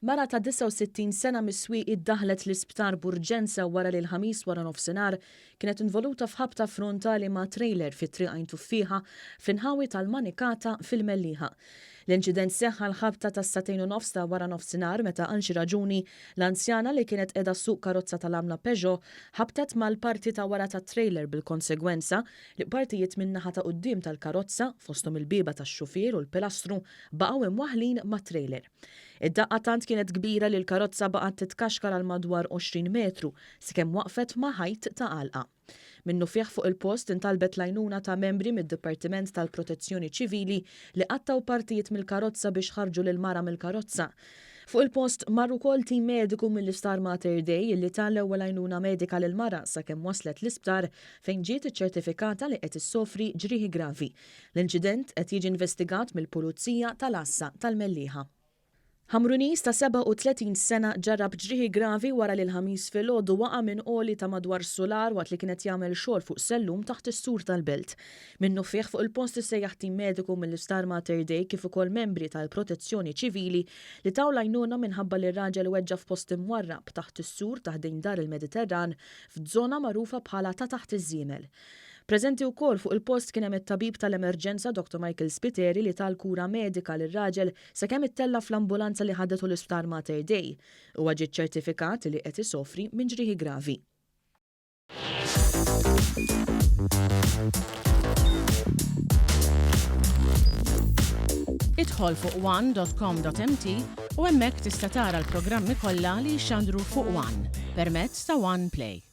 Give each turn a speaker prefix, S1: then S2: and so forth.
S1: Mara ta' 69 sena mis-Swieqi ddaħlet l-Isptar b'urġenza wara li l-Ħamis wara nofsinhar kienet involuta f'ħabta frontali ma' trailer fi Triq Għajn Tuffieħa fl-inħawi tal-Manikata fil-Mellieħa. L-inċident seħħ l-ħabta tas-sagħtejn wara nofsinhar meta għal xi raġuni l-anzjana li kienet qiegħda ssuq karozza tal-għamla ħabtet mal-parti ta' wara tat-trailer bil-konsegwenza li partijiet min-naħa ta' quddiem tal-karozza fosthom il-bieba tax-xufier u l-pilastru baqgħu imwaħħlin mat-trailer. Id-daqqa tant kienet kbira li l-karozza baqgħet titkaxkar għal madwar 20 metru sakemm waqfet ma' ħajt ta' għalqa. Minnu fih fuq il-post intalbet l-għajnuna ta' membri mid-Dipartiment tal-Protezzjoni Ċivili li qattaw partijiet mill-karozza biex ħarġu lill-mara mill-karozza. Fuq il-post marru wkoll tim mediku mill-Isptar Mater Dei li tal-ewwel għajnuna medika lill-mara sakemm waslet l-Isptar fejn ġiet iċċertifikata li qed issofri ġrieħi gravi. L-inċident qed jiġi investigat mill-Pulizija tal-Assa tal-Mellieħa. Ħamrunis ta' 37 sena ġarrab ġrieħi gravi wara li l-Ħamis filgħodu waqa' minn qoli ta' madwar solar waqt li kienet jagħmel xogħol fuq sellum taħt is-sur tal-belt. Minnu fih fuq il-post issejjaħ tim mediku mill-Isptar Mater Dei kif ukoll membri tal-Protezzjoni Ċivili li taw l-għajnuna minħabba li r-raġel weġġa f'post imwarrab taħt is-sur taħdejn dar il-Mediterran f'żona magħrufa bħala ta' taħt iż-żiemel. Preżenti wkoll fuq il-post kien hemm it-tabib tal-emerġenza Dr. L-Ispiteri li tal-kura medika lir-raġel sakemm ittella fl-ambulanza li ħaddetu l-Isptar Mater Dei. Huwa ġie ċertifikat li qed isofri minn ġrieħi gravi.
S2: Idħol fuq one.com.mt u hemmhekk tista' tara l-programmi kollha li jxandru fuq One permezz ta' One Play.